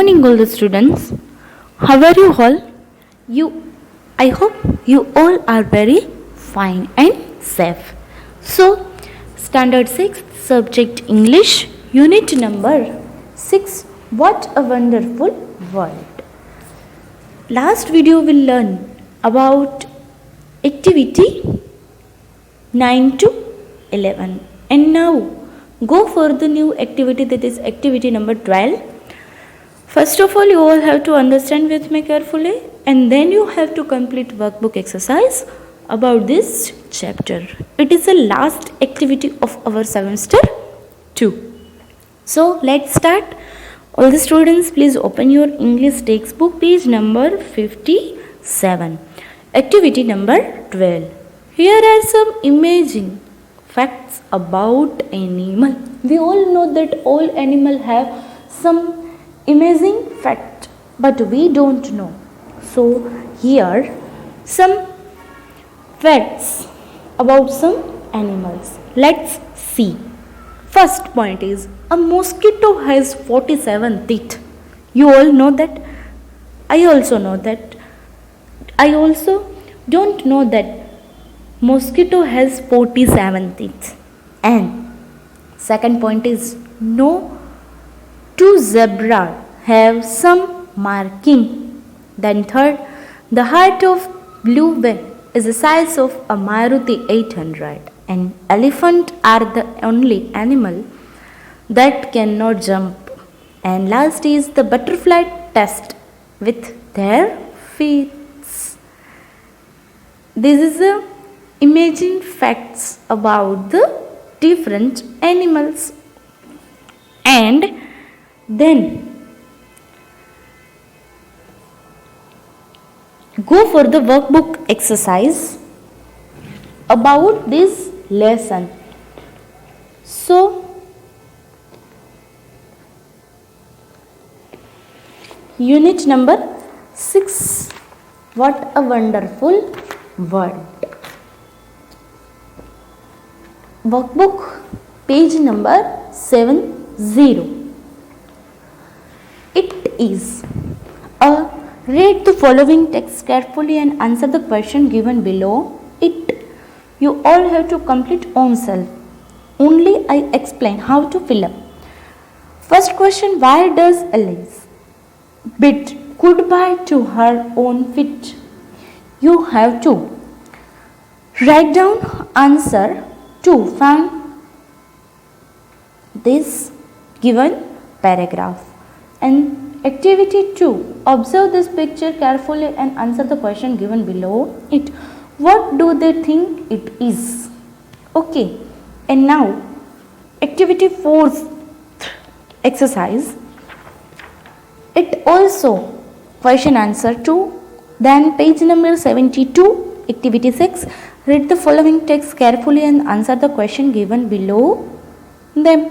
morning, all the students. How are you all? I hope you all are very fine and safe. So, Standard 6, Subject English, Unit number 6. What a wonderful world. Last video we'll learn about activity 9 to 11. And now go for the new activity, that is activity number 12. First of all, you all have to understand with me carefully, and then you have to complete workbook exercise about this chapter. It is the last activity of our semester 2. So let's start. All the students, please open your English textbook, page number 57. Activity number 12. Here are some amazing facts about animal. We all know that all animal have some amazing fact, but we don't know. So here some facts about some animals. Let's see. First point is, a mosquito has 47 teeth. You all know that? I also know that. I also don't know that mosquito has 47 teeth. And second point is, no two zebra have some marking. Then third, the height of blue whale is the size of a Maruti 800, and elephant are the only animal that cannot jump. And last is the butterfly test with their feet. This is the amazing facts about the different animals. And then go for the workbook exercise about this lesson. So unit number 6, what a wonderful world. Workbook page number 70. It is a read the following text carefully and answer the question given below. It you all have to complete own self. Only I explain how to fill up. First question, why does Alice bid goodbye to her own feet? You have to write down answer to find this given paragraph. And activity 2, observe this picture carefully and answer the question given below it. What do they think it is? Okay, and now activity 4th exercise. It also question answer 2. Then page number 72, activity 6. Read the following text carefully and answer the question given below them.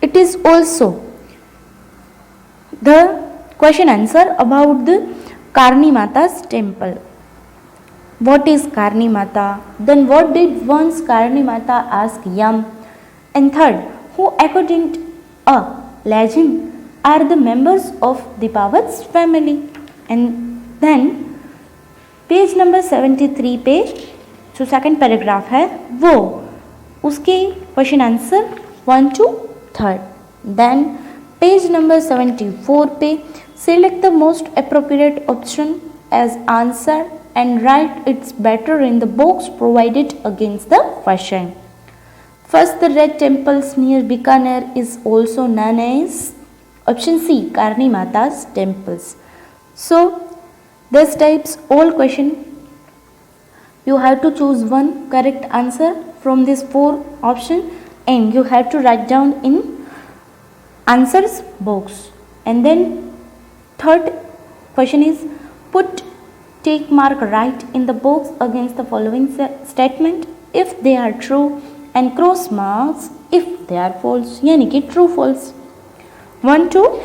It is also the question answer about the Karni Mata's temple. What is Karni Mata? Then what did once Karni Mata ask Yam? And third, who according to a legend are the members of Dipawat's family? And then page number 73 पे जो second paragraph है वो उसके question answer 1 to 3. Then page number 74 पे select the most appropriate option as answer and write its better in the box provided against the question. First, the red temples near Bikaner is also known as option C, Karni Mata's temples. So this types all question. You have to choose one correct answer from this 4 option and you have to write down in answers box. And then third question is take mark right in the box against the following statement if they are true and cross marks if they are false, यानी कि true false. 1 to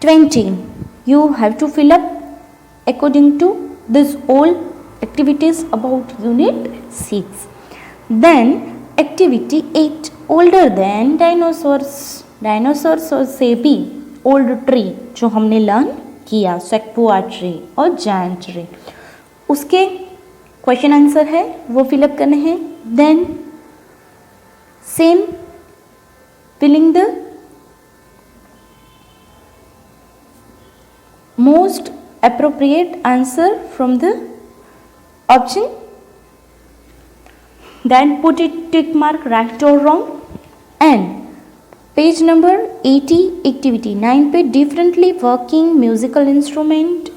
20. You have to fill up according to this all activities about unit 6. Then activity 8, older than dinosaurs. Dinosaurs से भी old tree जो हमने learn किया, sequoia tree और giant tree, उसके question answer है वो फिलअप करने हैं. Then same filling the most appropriate answer from the option, then put it tick mark right or wrong. And page number 80 activity 9 पे डिफरेंटली वर्किंग म्यूजिकल इंस्ट्रूमेंट,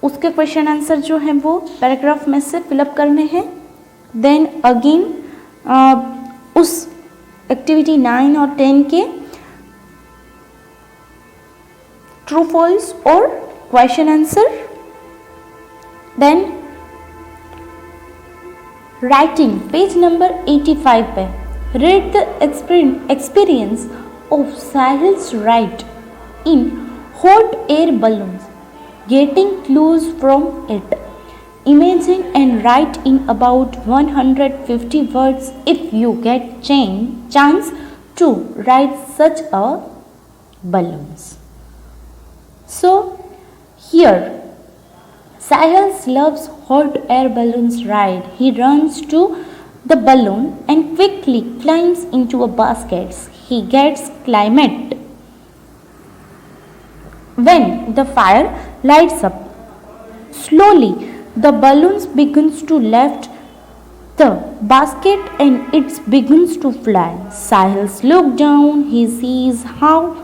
उसके question answer जो है वो paragraph में से फिलअप करने हैं. देन अगेन उस एक्टिविटी 9 और 10 के ट्रू फॉल्स और question answer. Then writing page number 85 पे read the experience of Sahil's ride in hot air balloons, getting clues from it. Imagine and write in about 150 words if you get chance to write such a balloons. So here Sahil loves hot air balloons ride. He runs to the balloon and quickly climbs into a basket. He gets climbed. When the fire lights up, slowly the balloon begins to lift the basket and it begins to fly. Sahil looks down. He sees how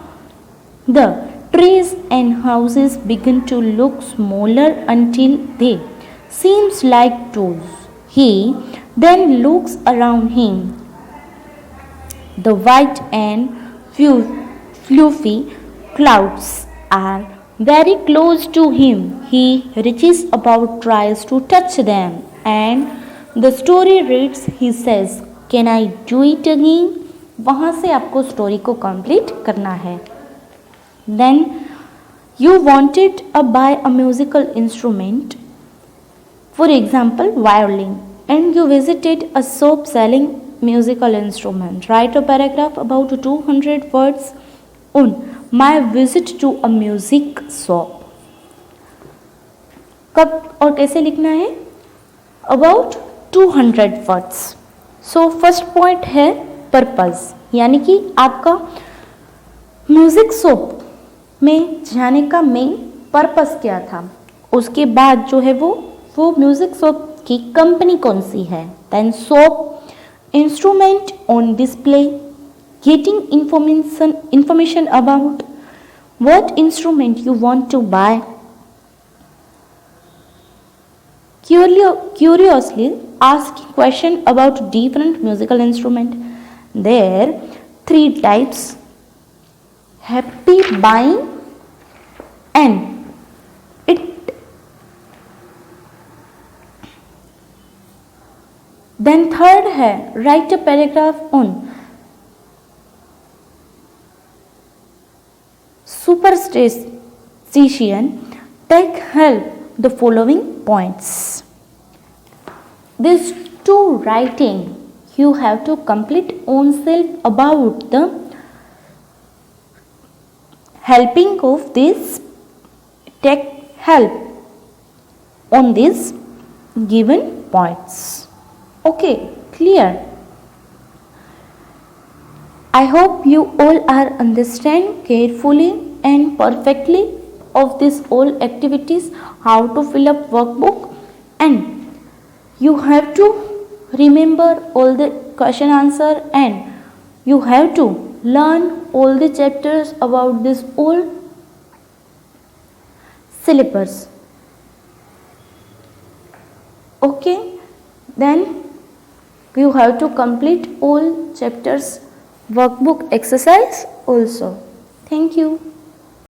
the trees and houses begin to look smaller until they seems like toes. He then looks around him. The white and fluffy clouds are very close to him. He reaches about, tries to touch them, and the story reads. He says, "Can I do it again?" वहाँ से आपको story को complete करना है. Then you wanted to buy a musical instrument, for example violin, and you visited a shop selling musical instrument. Write a paragraph about 200 words on my visit to a music shop. कब और कैसे लिखना है? About 200 words. So first point है purpose, यानी कि आपका music shop में जाने का मेन पर्पस क्या था. उसके बाद जो है वो म्यूजिक शॉप की कंपनी कौन सी है. Then shop, instrument on display, getting information about what instrument you want to buy, curiously asking question about different musical instrument. There 3 types: happy buying and it. Then third है write a paragraph on superstition. Take help the following points. These 2 writing you have to complete own self about the helping of this. Take help on these given points. Okay, clear? I hope you all are understand carefully and perfectly of this all activities, how to fill up workbook, and you have to remember all the question answer, and you have to learn all the chapters about this all syllabus. Okay, then you have to complete all chapters workbook exercise also. Thank you.